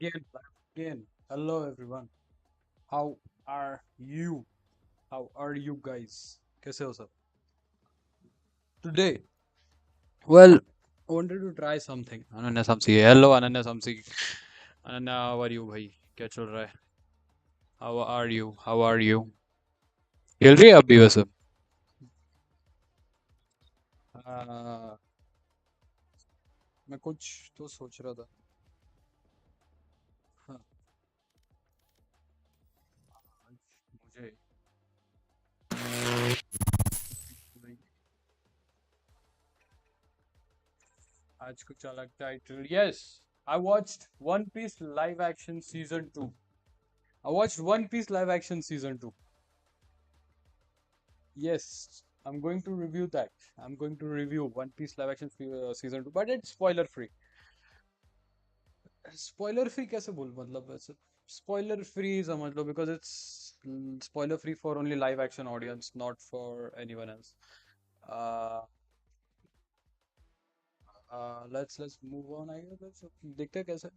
Again, again. Hello everyone. How are you? How are you guys? कैसे हो सब? Today, well, I wanted to try something. Ananya Samsi Hello Ananya Samsi. Ananya, how are you भाई? क्या चल रहा है? How are you? How are you? खेल रही है आप भी वैसे? आ, मैं कुछ तो सोच रहा था. हाँ, आज मुझे आज कुछ अलग title. Yes, I watched One Piece live action season 2. I watched One Piece live action season 2. Yes, I'm going to review that. I'm going to review One Piece live action season 2, but it's spoiler free. Spoiler free कैसे बोल मतलब ऐसे spoiler free समझ लो because it's spoiler free for only live action audience, not for anyone else. Uh, let's move on. I guess देखते हैं कैसे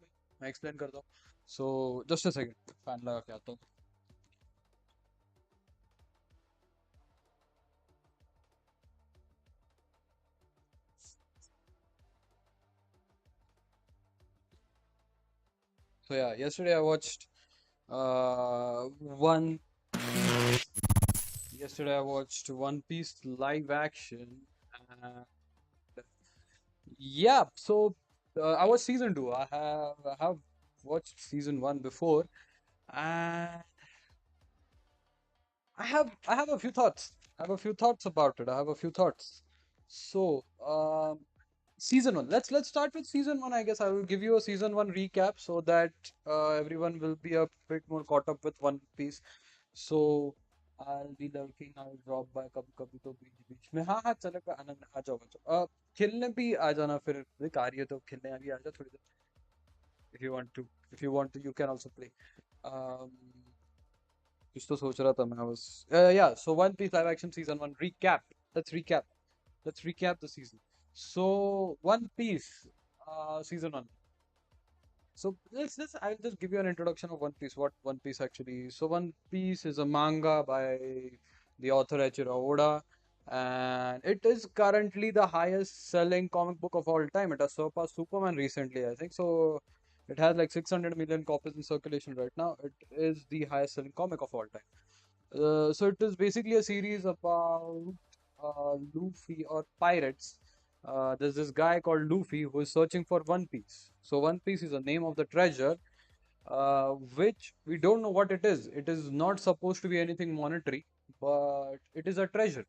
मैं explain करता हूँ. So just a second, fan लगा के आता हूँ. So yeah, yesterday I watched one. Yesterday I watched One Piece live action. And yeah, so I watched season two. I have watched season one before, and I have a few thoughts. I have a few thoughts about it. I have a few thoughts. So season one. Let's start with season one. I guess I will give you a season one recap so that everyone will be a bit more caught up with One Piece. So I'll be lurking. I'll drop by कभी कभी तो बीच बीच में. हाँ हाँ चलेगा आनंद आ जाओ आ जाओ. खेलने भी आ जाना फिर देख आ रही है तो खेलने अभी आ जा थोड़ी देर. If you want to, if you want to, you can also play. Um, कुछ तो सोच रहा था मैं. I was yeah. So One Piece live action season one recap. Let's recap. Let's recap the season. So One Piece season one. So let's I'll just give you an introduction of One Piece. What One Piece actually is. So One Piece is a manga by the author Eiichiro Oda, and it is currently the highest selling comic book of all time. It has surpassed Superman recently, I think. So it has like 600 million copies in circulation right now. It is the highest selling comic of all time. So it is basically a series about Luffy or pirates. There's this guy called Luffy who is searching for One Piece. So One Piece is the name of the treasure, which we don't know what it is. It is not supposed to be anything monetary, but it is a treasure.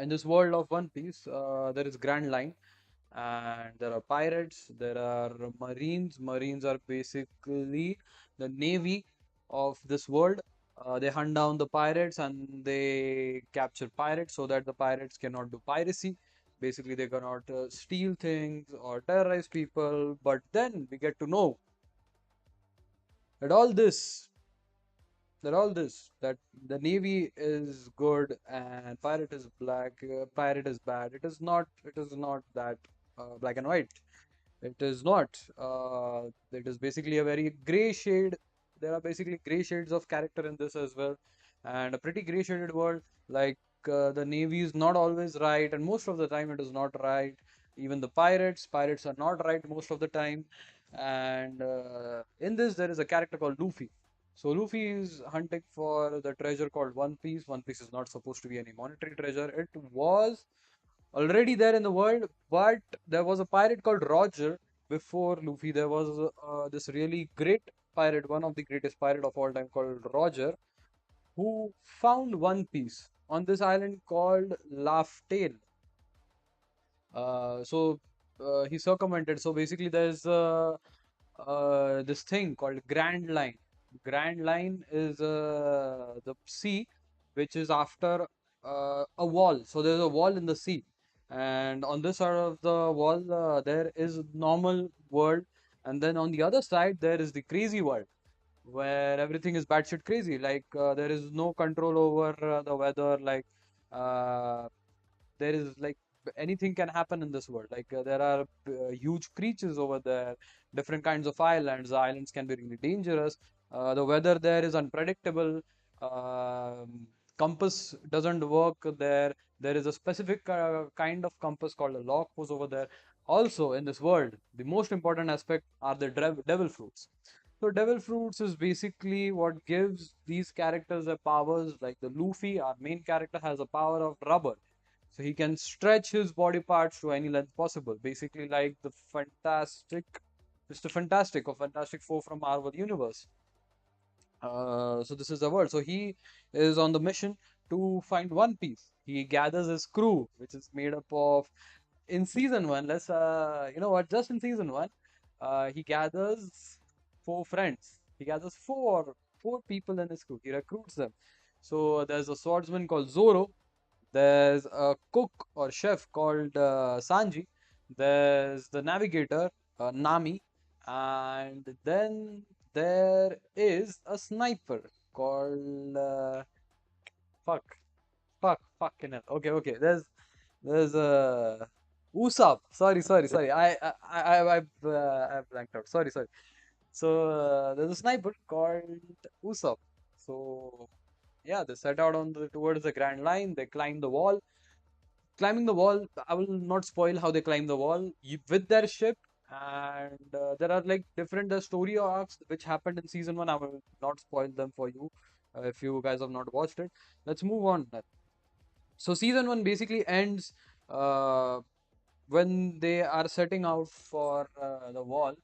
In this world of One Piece, there is Grand Line, and there are pirates, there are marines. Marines are basically the navy of this world. They hunt down the pirates and they capture pirates so that the pirates cannot do piracy. Basically, they cannot steal things or terrorize people. But then we get to know that that the navy is good and pirate is black, pirate is bad. It is not that black and white. It is not. It is basically a very gray shade. There are basically gray shades of character in this as well, and a pretty gray shaded world. Like the navy is not always right, and most of the time it is not right. Even the pirates are not right most of the time. And in this, there is a character called Luffy. So Luffy is hunting for the treasure called One Piece. One Piece is not supposed to be any monetary treasure. It was already there in the world, but there was a pirate called Roger before Luffy. There was this really great pirate, one of the greatest pirate of all time called Roger, who found One Piece on this island called Laugh Tale. He circumvented. So basically, there's this thing called Grand Line. Grand Line is the sea, which is after a wall. So there's a wall in the sea, and on this side of the wall, there is normal world, and then on the other side, there is the crazy world where everything is batshit crazy. Like there is no control over the weather. Like uh, there is like anything can happen in this world. Like there are huge creatures over there, different kinds of islands. The islands can be really dangerous. The weather there is unpredictable. Um, Compass doesn't work there. There is a specific kind of compass called a log was over there. Also, in this world, the most important aspect are the devil fruits. So devil fruits is basically what gives these characters their powers. Like the Luffy, our main character, has a power of rubber. So he can stretch his body parts to any length possible. Basically like the fantastic, Mr. Fantastic or Fantastic Four from Marvel Universe. So this is the world. So he is on the mission to find One Piece. He gathers his crew, which is made up of in season one. Let's you know what? Just in season one, he gathers four friends. He gathers four people in his crew. He recruits them. So there's a swordsman called Zoro. There's a cook or chef called Sanji. There's the navigator, Nami. And then there is a sniper called fuck, fucking hell. Okay. There's a Usopp. Sorry. I blanked out. Sorry. So there's a sniper called Usopp. So yeah, they set out on the towards the Grand Line. They climb the wall. Climbing the wall, I will not spoil how they climb the wall with their ship. And there are like different story arcs which happened in season one. I will not spoil them for you if you guys have not watched it. Let's move on. So season one basically ends uh, when they are setting out for the wall.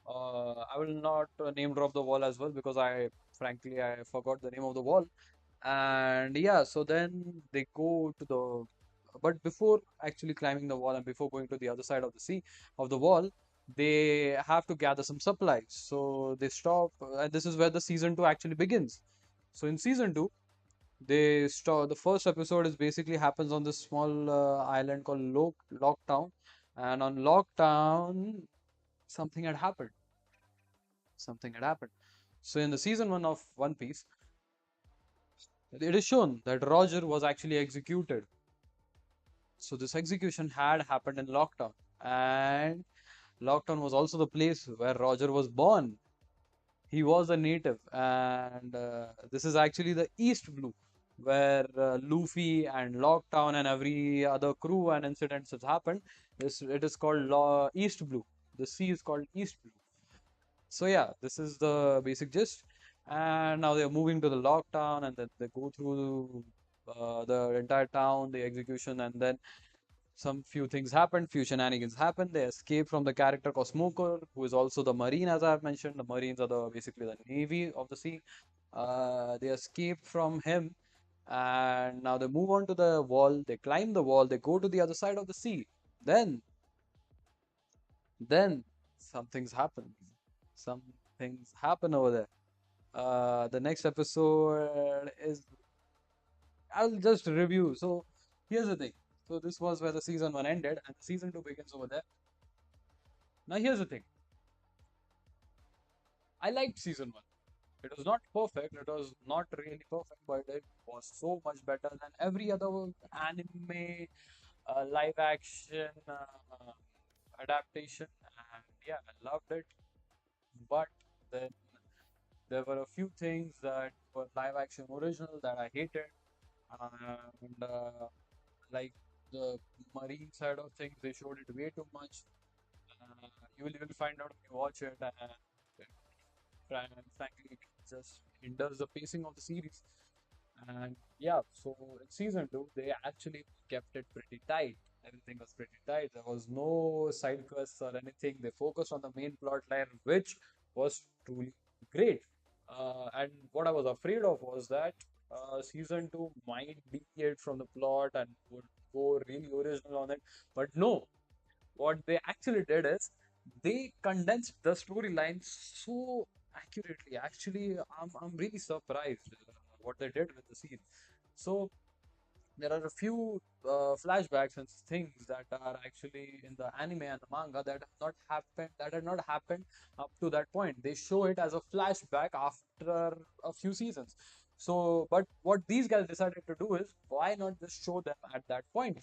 I will not name drop the wall as well because I forgot the name of the wall. And yeah, so then they go to the, but before actually climbing the wall and before going to the other side of the sea of the wall, they have to gather some supplies. So they stop, and this is where the season two actually begins. So in season two, they start. The first episode is basically happens on this small island called Locktown, and on Locktown, something had happened. Something had happened. So in the season one of One Piece, it is shown that Roger was actually executed. So this execution had happened in Lockdown, and Lockdown was also the place where Roger was born. He was a native, and this is actually the East Blue, where Luffy and Lockdown and every other crew and incidents has happened. It is called East Blue. The sea is called East Blue. So yeah, this is the basic gist. And now they're moving to the lockdown, and then they go through the entire town, the execution, and then some few things happen, few shenanigans happen. They escape from the character called Smoker, who is also the Marine, as I've mentioned. The Marines are the basically the Navy of the sea. They escape from him, and now they move on to the wall. They climb the wall. They go to the other side of the sea. Then, then some things happen. Some things happen over there. The next episode is I'll just review. So here's the thing. So this was where the season one ended, and season two begins over there. Now here's the thing. I liked season one. It was not perfect. It was not really perfect, but it was so much better than every other anime live action adaptation. And yeah, I loved it. But then there were a few things that were live action original that I hated. And like the marine side of things, they showed it way too much. You will even find out when you watch it, and frankly, it just hinders the pacing of the series. And yeah, so in season two, they actually kept it pretty tight. Everything was pretty tight. There was no side quests or anything. They focused on the main plot line, which was truly great. And what I was afraid of was that season two might deviate from the plot and would go really original on it. But no, what they actually did is they condensed the storyline so accurately. Actually, I'm really surprised what they did with the scene. So there are a few flashbacks and things that are actually in the anime and the manga that had not happened up to that point. They show it as a flashback after a few seasons. So, but what these guys decided to do is why not just show them at that point?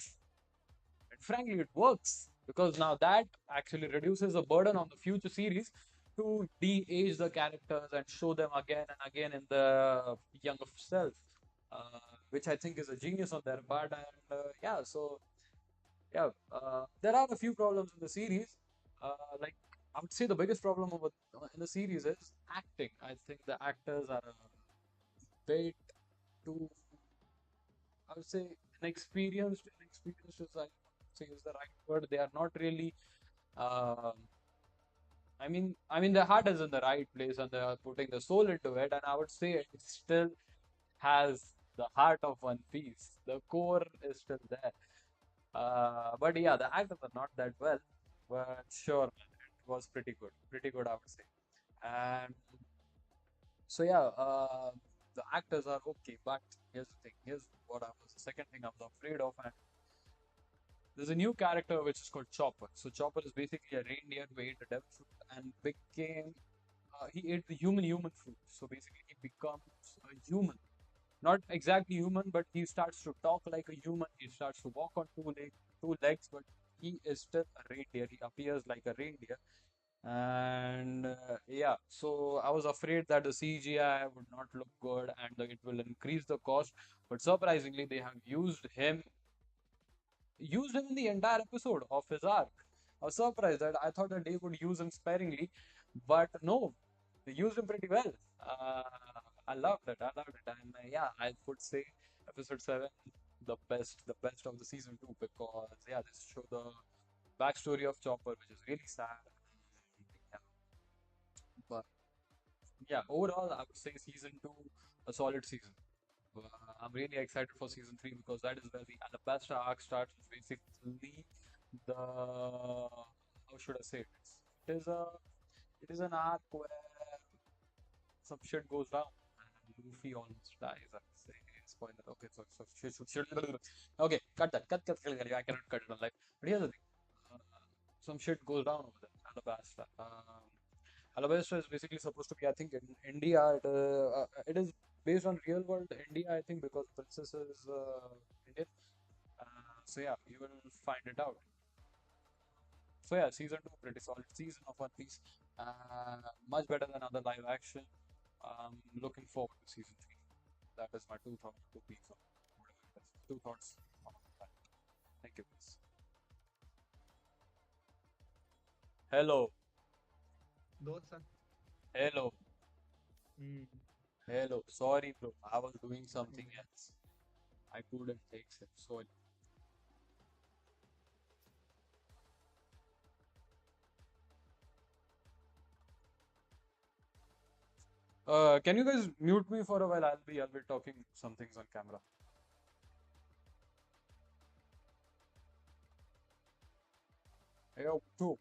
frankly, it works because now that actually reduces the burden on the future series to de-age the characters and show them again and again in the younger self, uh, which I think is a genius on their part. And yeah, so yeah, there are a few problems in the series. Like I would say the biggest problem in the series is acting. I think the actors are a bit too, I would say, inexperienced. Inexperienced is, I would say, is the right word. They are not really. um I mean, their heart is in the right place and they are putting the soul into it. And I would say it still has the heart of One Piece. The core is still there. But yeah, the actors are not that well. But sure, man, it was pretty good, I would say. And so yeah, the actors are okay. But here's the thing. Here's what I was the second thing I was afraid of. And there's a new character which is called Chopper. So Chopper is basically a reindeer who ate a devil fruit and became he ate the human fruit. So basically, he becomes a human. Not exactly human, but he starts to talk like a human. He starts to walk on two legs, but he is still a reindeer. He appears like a reindeer. And yeah, so I was afraid that the CGI would not look good and that it will increase the cost. But surprisingly, they have used him in the entire episode of his arc. I was surprised that I thought that they would use him sparingly, but no, they used him pretty well. Uh, I loved it. I loved it, and yeah, I would say episode 7 the best of the season 2 because yeah, this show the backstory of Chopper, which is really sad. Yeah, but yeah, overall, I would say season 2 a solid season. Uh, I'm really excited for season 3 because that is where the Alabasta arc starts. It's basically the how should I say it? It is a it is an arc where some shit goes down and Luffy almost dies. I would say spoiler. Okay, so shit. Okay, cut. I cannot cut it on live. But here's the thing. Uh, some shit goes down over there. Alabasta. Alabasta is basically supposed to be, I think, in India. It is based on real world India, I think, because Princess is Indian. So yeah, you will find it out. So yeah, season 2, pretty solid season of One Piece. Much better than other live action. Looking forward to season 3. That is my two piece of whatever it is. Two thoughts on that. Thank you, guys. Hello, Dosa. hello, Mm. hello. Sorry, bro. I was doing something Okay. else. I couldn't take it. Sorry. Can you guys mute me for a while? I'll be talking some things on camera. Yo, too.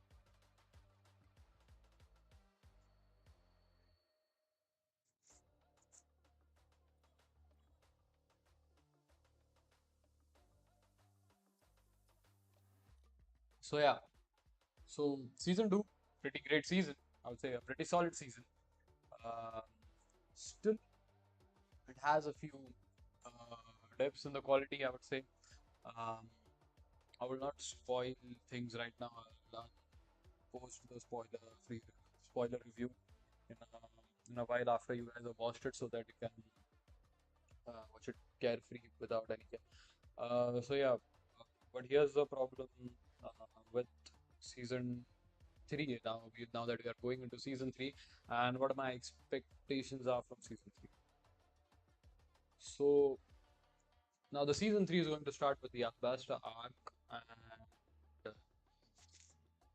So yeah, so season 2, pretty great season. I would say a pretty solid season. Um, Still, it has a few dips in the quality. I would say. Um, I will not spoil things right now. I'll post the spoiler review in in a while after you guys have watched it, so that you can watch it carefree without any care. So yeah, but here's the problem uh, with season 3 now. Now that we are going into season 3, and what my expectations are from season 3. So now the season 3 is going to start with the Alabasta arc, and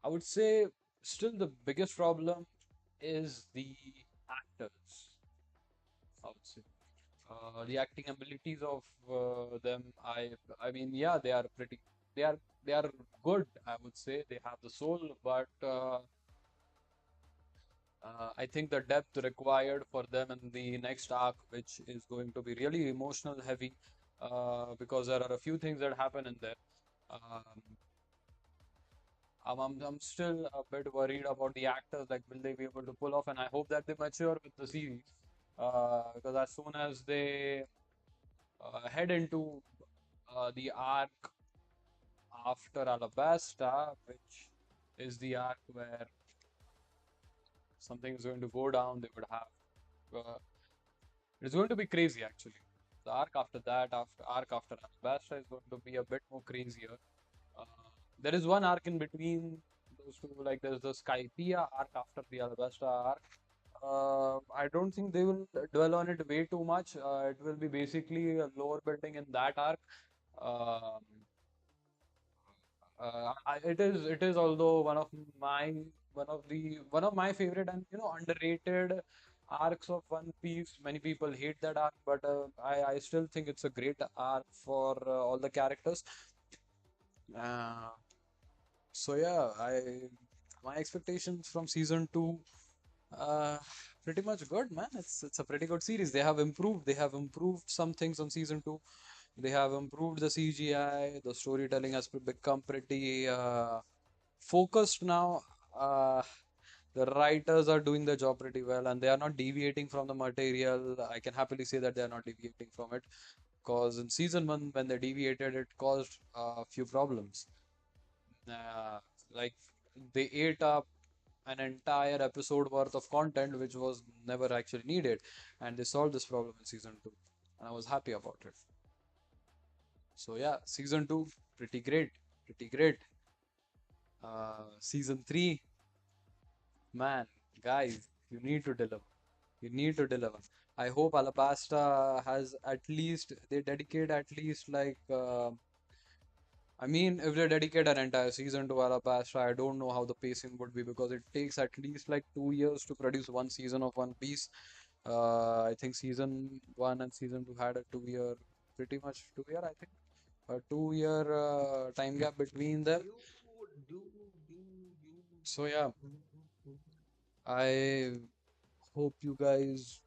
I would say still the biggest problem is the actors. I would say the acting abilities of them. I mean, yeah, they are pretty. They are they are good. I would say they have the soul, but I think the depth required for them in the next arc, which is going to be really emotional heavy, because there are a few things that happen in there. Um, I'm still a bit worried about the actors. Like, will they be able to pull off? And I hope that they mature with the series, because as soon as they head into the arc after Alabasta, which is the arc where something is going to go down. They would have it's going to be crazy actually. The arc after that, after arc after Alabasta, is going to be a bit more crazier. Uh, there is one arc in between those two, like there's the Skypiea arc after the Alabasta arc. I don't think they will dwell on it way too much. It will be basically a lore building in that arc. Um it is although my one of my favorite and underrated arcs of One Piece. Many people hate that arc, but I still think it's a great arc for all the characters. Uh, so yeah, I my expectations from season two, uh, pretty much good, man. It's a pretty good series. They have improved. They have improved some things on season two. They have improved the CGI. The storytelling has become pretty focused now. Uh, the writers are doing the job pretty well, and they are not deviating from the material. I can happily say that they are not deviating from it, because in season one, when they deviated, it caused a few problems. Uh, like they ate up an entire episode worth of content which was never actually needed, and they solved this problem in season two, and I was happy about it. So yeah, season two, pretty great, pretty great. Season three, man, guys, you need to deliver. You need to deliver. I hope Alabasta has at least they dedicate at least like I mean, if they dedicate an entire season to Alabasta, I don't know how the pacing would be, because it takes at least like 2 years to produce one season of One Piece. I think season one and season two had a 2 year, pretty much 2 year, I think, a 2 year time gap between them. So yeah, I hope you guys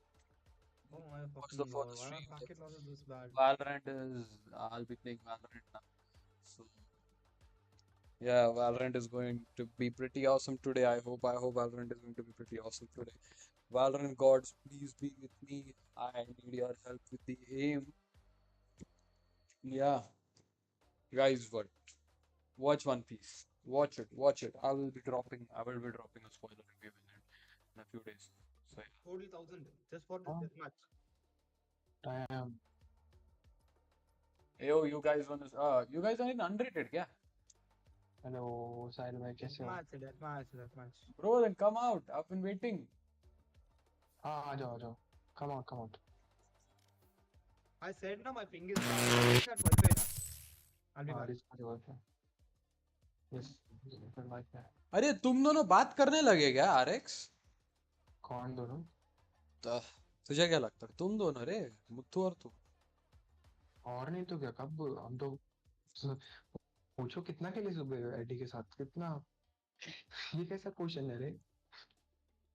Oh my watch the fucking further god, why are streams. packet losses this bad? Valorant is I'll be playing Valorant now. So yeah, Valorant is going to be pretty awesome today. I hope Valorant is going to be pretty awesome today. Valorant gods, please be with me. I need your help with the aim. Yeah, guys, what? Watch One Piece. Watch it. Watch it. I will be dropping a spoiler review in a few days. So 40,000 just for हाँ, this match. Time yeah. Yo, you guys are in underrated, yeah? Hello Sahil भाई That कैसे हो? match, that match, that match. Bro, then come out. I've been waiting. हाँ आ जाओ come out I said na my ping is bad. It's at Wi-Fi na. I'll be हाँ back. Risk हो गया yes फिर like है अरे तुम दोनों बात करने लगे क्या आरएक्स? कौन दोनों त- तुझे क्या लगता है तुम दोनों रे, मुत्तू और तू? और नहीं तो क्या कब हम तो पूछो कितना खेले सुबह आईडी के साथ कितना ये कैसा क्वेश्चन है रे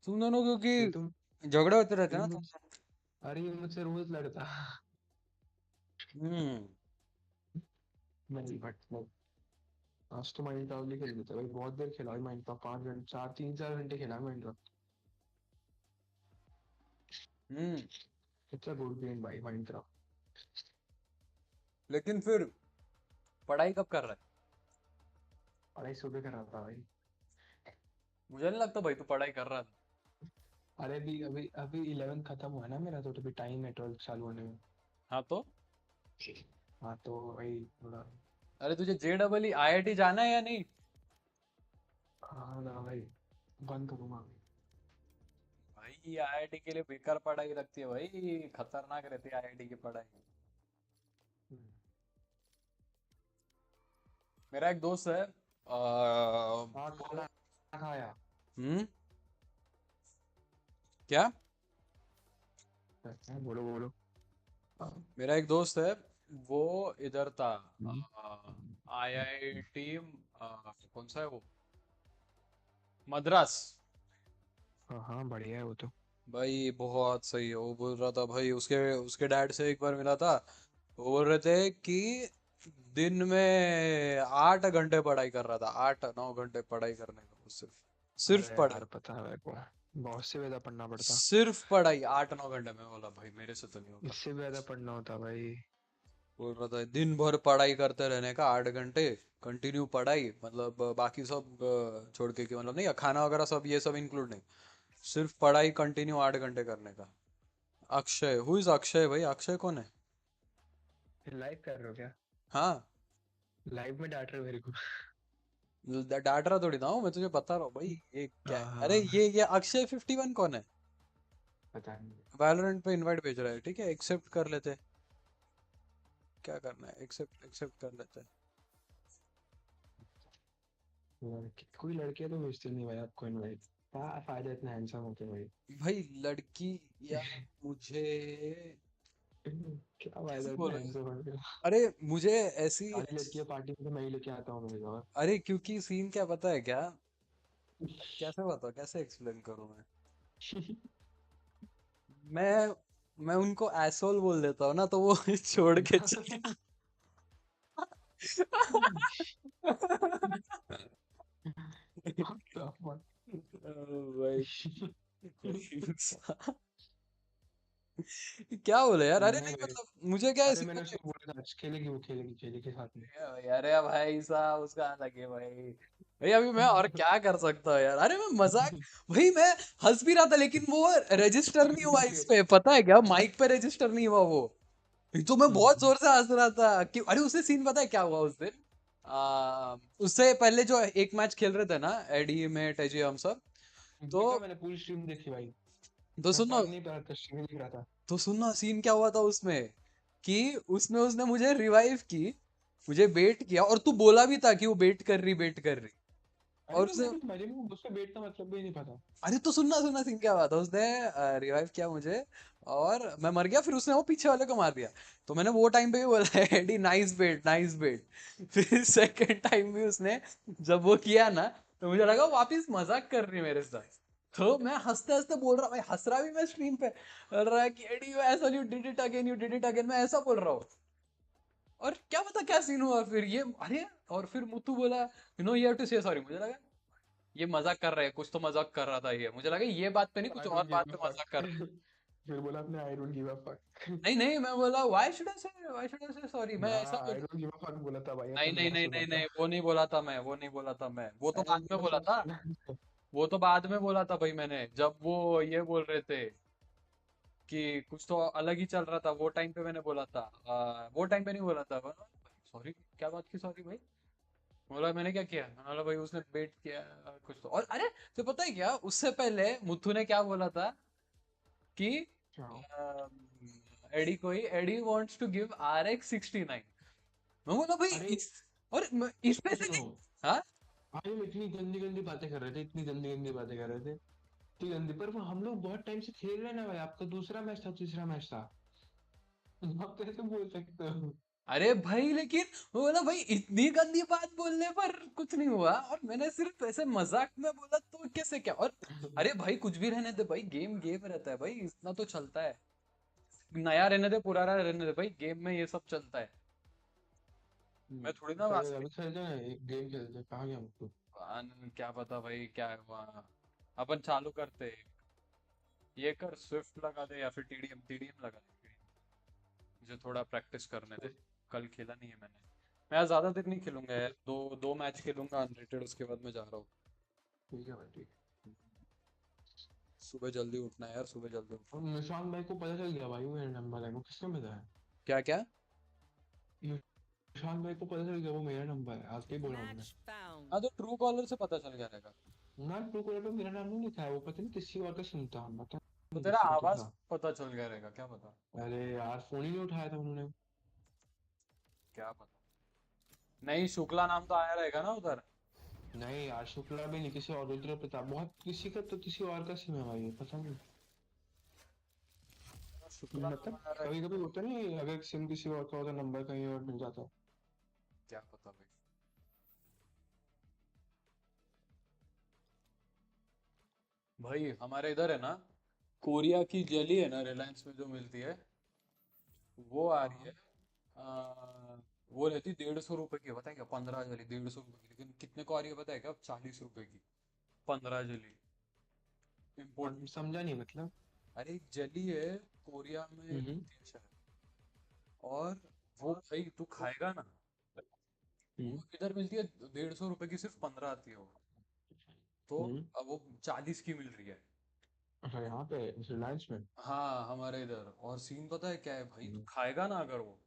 तुम दोनों ये तुम क्योंकि झगड़े होते रहते ये हैं ना मुझ अरे ये मुझसे रोज लड़ता हम्म। नहीं बट नहीं आज तो माइंड क्राफ्ट खेल लेता भाई बहुत देर खेला भाई माइंड क्राफ्ट 5 घंटे 4 3 4 घंटे खेला mind craft hmm. It's a good game भाई माइंड क्राफ्ट लेकिन फिर पढ़ाई कब कर रहा है? पढ़ाई सुबह कर रहा था भाई मुझे नहीं लगता भाई तू पढ़ाई कर रहा था। अरे अभी अभी अभी 11 खत्म हुआ ना मेरा तो अभी टाइम है 12 चालू होने में हाँ तो हाँ तो वही थोड़ा अरे तुझे जेडबल आईआईटी जाना है या नहीं? हाँ ना भाई बंद करूंगा अभी भाई आईआईटी के लिए बेकार पढ़ाई लगती है भाई, खतरनाक रहती है आईआईटी की पढ़ाई। हम्म, मेरा एक दोस्त है हाँ खाना खाया हम्म। क्या? बोलो बोलो मेरा एक दोस्त है, वो इधर था हम्म, आईआईटी, कौन सा है वो, मद्रास। हाँ हाँ बढ़िया है वो तो भाई बहुत सही है। वो बोल रहा था भाई, उसके उसके डैड से एक बार मिला था। वो बोल रहे थे कि दिन में 8 घंटे पढ़ाई कर रहा था, 8 9 घंटे पढ़ाई करने का, वो सिर्फ सिर्फ अरे पढ़ाई। यार पता है मेरे को बहुत से ज्यादा पढ़ना पड़ता सिर्फ पढ़ाई 8 9 घंटे में। बोला भाई मेरे से तो नहीं होगा। इससे भी ज्यादा पढ़ना होता भाई बोल रहा था दिन भर पढ़ाई करते रहने का 8 घंटे कंटिन्यू पढ़ाई, मतलब बाकी सब छोड़ के, कि मतलब नहीं खाना वगैरह सब ये सब इंक्लूड नहीं, सिर्फ पढ़ाई कंटिन्यू 8 घंटे करने का। अक्षय, हु इज अक्षय भाई? अक्षय कौन है? लाइव कर रहे हो क्या? हाँ। लाइव में डांट रहे हो मेरे को? डांट रहा थोड़ी ना हूँ, मैं तुझे बता रहा हूँ भाई। ये क्या है? अरे हाँ, ये अक्षय 51 कौन है? पता नहीं। वैलोरेंट पे इनवाइट भेज रहा है, ठीक है एक्सेप्ट कर लेते। क्या करना है, एक्सेप्ट एक्सेप्ट कर लेते। कोई लड़के तो भेजते नहीं भाई आपको इनवाइट। क्या फायदा इतना हैंडसम होके भाई? भाई लड़की या मुझे, क्या फायदा कैसे इतना बोल रहे हैं? हैंडसम होके? अरे मुझे ऐसी सारी लड़कियां पार्टी में तो मैं ही लेके आता हूँ भाई। और अरे क्योंकि सीन क्या पता है क्या? कैसे बताओ, कैसे एक्सप्लेन करूं मैं मैं उनको एसोल बोल देता हूँ ना, तो वो छोड़ के चले। What the fuck? भाई क्या बोले यार? अरे नहीं नहीं भाई। मतलब मुझे क्या है अरे मैंने सिंपल। उसको बोला था आज खेलेगी, वो खेलेगी, खेलेगी साथ में। अरे भाई साहब उसका अलग है भाई। भाई अभी मैं और क्या कर सकता हूँ यार? अरे मैं मजाक, भाई मैं हंस भी रहा था, लेकिन वो रजिस्टर नहीं हुआ इस पे, पता है क्या? माइक पे रजिस्टर नहीं हुआ वो। तो मैं बहुत जोर से हंस रहा था कि अरे उससे सीन पता है क्या हुआ उस दिन? उससे पहले जो एक मैच खेल रहे थे ना, एडी में टेजी हम सब, तो देखा, मैंने पूरी स्ट्रीम देखी भाई। तो मैं सुनो पढ़ नहीं पा रहा था, स्ट्रीम देख रहा था। तो सुनना सीन क्या हुआ था उसमें, कि उसमें उसने मुझे रिवाइव की, मुझे बेट किया, और तू बोला भी था कि वो बेट कर रही। अरे और तो उसने, मेरे मेरे को उसका बेट का मतलब भी नहीं पता। अरे तो सुनना सुनना सीन क्या हुआ था, उसने रिवाइव किया मुझे और मैं मर गया, फिर उसने वो पीछे वाले को मार दिया। तो मैंने वो टाइम पे भी बोला एडी नाइस बेट नाइस बेट। फिर सेकंड टाइम भी उसने जब वो किया ना, तो मुझे लगा वो वापिस मजाक कर रही है मेरे साथ। तो मैं हंसते हंसते बोल रहा, भाई हंस रहा भी मैं स्ट्रीम पे, बोल रहा है कि एडी यू ऐसा, you did it again, you did it again, मैं ऐसा बोल रहा हूँ। और क्या पता क्या सीन हुआ फिर ये, अरे और फिर मुत्तू बोला you know you have to say sorry. मुझे लगा ये मजाक कर रहे हैं, कुछ तो मजाक कर रहा था ये, मुझे लगा ये बात पे नहीं, कुछ आई और डोंट बात गिव पे अ मजाक कर रहे हैं। फक। फिर बोला आपने I don't give a fuck. नहीं नहीं, मैं बोला व्हाई शुड आई से सॉरी, मैं ना, ऐसा आई बोला। डोंट गिव अ फक बोला था भाई, नहीं अपन नहीं दोबारा नहीं से नहीं बोला था। नहीं, वो नहीं बोला था मैं, वो नहीं बोला था मैं, वो तो अरे बाद में मैंने बोला सब था। सुना है। वो तो बाद में बोला था भाई मैंने, जब वो ये बोल रहे थे कि कुछ तो अलग ही चल रहा था, वो टाइम पे मैंने बोला था। वो टाइम पे नहीं बोला था, सॉरी क्या बात की सॉरी भाई? बोला मैंने क्या किया? मैंने बोला भाई उसने बेट किया कुछ तो। और अरे तो पता है क्या, उससे पहले मुथु ने क्या बोला था कि क्या? एडी कोई Eddie wants to give RX 69। मैं बोला भाई अरे इस, और इस पे से सुनो, नहीं। हाँ भाई वो इतनी गंदी गंदी बातें कर रहे थे, इतनी गंदी गंदी बातें कर रहे थे, इतनी गंदी। पर वो हम लोग बहुत टाइम से खेल रहे हैं ना भाई, आपका दूसरा मैच था, तीसरा मैच था। आप कैसे बोल सकते हो? अरे भाई लेकिन वो बोला भाई इतनी गंदी बात बोलने पर कुछ नहीं हुआ, और मैंने सिर्फ ऐसे मजाक में बोला तो कैसे क्या? और अरे भाई कुछ भी रहने दे भाई, गेम गेम रहता है भाई, इतना तो चलता है। नया रहने दे पुराना रहने दे भाई, गेम में ये सब चलता है। मैं थोड़ी ना चलो वास्ते। अभी खेलते हैं, एक गेम खेलते हैं, कहाँ गया हमको? क्या पता भाई क्या हुआ। अपन चालू करते, ये कर स्विफ्ट लगा दे या फिर टीडीएम टीडीएम लगा दे मुझे थोड़ा प्रैक्टिस करने दे। कल खेला नहीं है मैंने। मैं आज ज्यादा देर नहीं खेलूंगा यार, दो दो मैच खेलूंगा अनरेटेड, उसके बाद मैं जा रहा हूँ। ठीक है भाई, ठीक। सुबह जल्दी उठना है यार, सुबह जल्दी और उठना। निशांत भाई को पता चल गया भाई मेरा नंबर है, वो किसने बताया? क्या क्या? निशांत भाई को पता चल गया वो मेरा नंबर है, आज के ही बोला उन्होंने। Match found. हाँ तो ट्रू कॉलर से पता चल गया रहेगा। ना, ट्रू कॉलर पे मेरा नाम नहीं लिखा है, वो पता नहीं किसी और का सुनता हम बता तो नहीं तेरा किसी का तो आवाज था। पता चल गया रहेगा, क्या पता। अरे यार, फोन ही नहीं उठाया था उन्होंने। क्या पता, नहीं शुक्ला नाम तो आया रहेगा ना उधर। नहीं यार, शुक्ला भी नहीं, किसी और रुद्र प्रताप, बहुत किसी का तो किसी और का सिम है भाई, ये पता नहीं। शुक्ला नाम मतलब आया कभी रहेगा। कभी होता नहीं, अगर सिम किसी और का होता, नंबर कहीं और मिल जाता। क्या पता भाई। भाई हमारे इधर है ना, कोरिया की जेली है ना रिलायंस में जो मिलती है, वो आ रही है। हाँ। वो रहती 150 रुपए की, पता है क्या? 15 जली 150 रुपए की, लेकिन कितने को आ रही है पता है क्या? 40 रुपए की 15 जली इम्पोर्ट। समझा नहीं मतलब। अरे एक जली है, कोरिया में हम्म। मिलती है शायद, और वो भाई तू खाएगा ना, वो हम्म इधर मिलती है 150 रुपए की, सिर्फ 15 आती है वो। तो हम्म। अब वो 40 की मिल रही है। अच्छा यहाँ पे रिलायंस में। हाँ हमारे इधर। और सीन पता है क्या है भाई, तू हम्म खाएगा ना अगर वो,